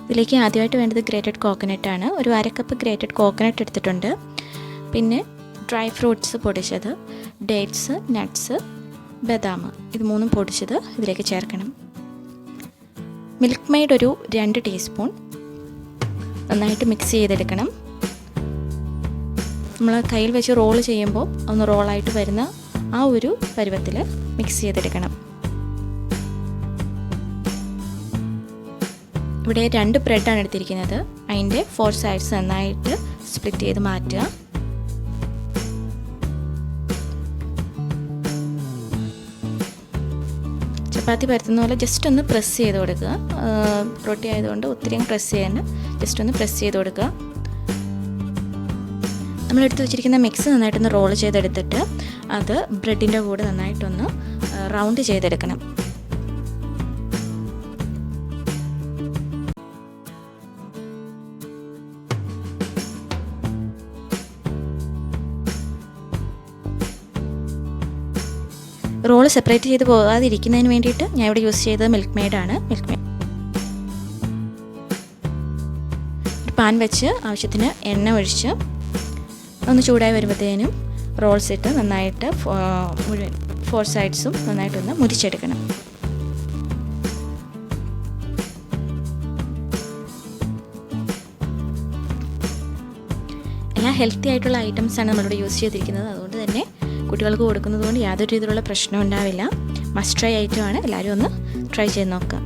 ഇതിലേക്ക് ആദ്യമായിട്ട് വേണ്ടത് ഗ്രേറ്റഡ് കോക്കനട്ടാണ്. ഒരു 1/2 കപ്പ് ഗ്രേറ്റഡ് കോക്കനട്ട് എടുത്തിട്ടുണ്ട്. പിന്നെ ഡ്രൈ ഫ്രൂട്ട്സ് പൊടിച്ചത്, ഡേറ്റ്സ്, നട്ട്സ്, ബദാം, ഇത് 3 പൊടിച്ചത് ഇതിലേക്ക് ചേർക്കണം. മിൽക്ക് മെയ്ഡ് ഒരു 2 ടീസ്പൂൺ നന്നായിട്ട് മിക്സ് ചെയ്തെടുക്കണം. നമ്മൾ കയ്യിൽ വെച്ച് റോൾ ചെയ്യുമ്പോൾ ഒന്ന് റോളായിട്ട് വരുന്ന ആ ഒരു പരുവത്തിൽ മിക്സ് ചെയ്തെടുക്കണം. ഇവിടെ 2 ബ്രെഡാണ് എടുത്തിരിക്കുന്നത്. അതിൻ്റെ 4 സൈഡ്സ് നന്നായിട്ട് സ്പ്ലിറ്റ് ചെയ്ത് മാറ്റുക. ചപ്പാത്തി പരത്തുന്ന പോലെ ജസ്റ്റ് ഒന്ന് പ്രസ് ചെയ്ത് കൊടുക്കുക. റൊട്ടി ആയതുകൊണ്ട് ഒത്തിരി പ്രസ് ചെയ്യാൻ ജസ്റ്റ് ഒന്ന് പ്രസ് ചെയ്ത് കൊടുക്കുക. നമ്മളെടുത്ത് വെച്ചിരിക്കുന്ന മിക്സ് നന്നായിട്ടൊന്ന് റോൾ ചെയ്തെടുത്തിട്ട് അത് ബ്രെഡിൻ്റെ കൂടെ നന്നായിട്ടൊന്ന് റൗണ്ട് ചെയ്തെടുക്കണം. റോള് സെപ്പറേറ്റ് ചെയ്ത് പോകാതിരിക്കുന്നതിന് വേണ്ടിയിട്ട് ഞാൻ ഇവിടെ യൂസ് ചെയ്തത് മിൽക്ക് മെയ്ഡാണ്. ഒരു പാൻ വെച്ച് ആവശ്യത്തിന് എണ്ണ ഒഴിച്ച് ഒന്ന് ചൂടായി വരുമ്പോഴത്തേനും റോൾസ് ഇട്ട് നന്നായിട്ട് മുഴുവൻ 4 സൈഡ്സും നന്നായിട്ടൊന്ന് മുരിച്ചെടുക്കണം. എല്ലാം ഹെൽത്തി ആയിട്ടുള്ള ഐറ്റംസാണ് നമ്മളിവിടെ യൂസ് ചെയ്തിരിക്കുന്നത്. അതുകൊണ്ട് തന്നെ കുട്ടികൾക്ക് കൊടുക്കുന്നത് കൊണ്ട് യാതൊരു രീതിയിലുള്ള പ്രശ്നം ഉണ്ടാവില്ല. മസ്റ്റ് ട്രൈ ഐറ്റമാണ്. എല്ലാവരും ഒന്ന് ട്രൈ ചെയ്ത് നോക്കാം.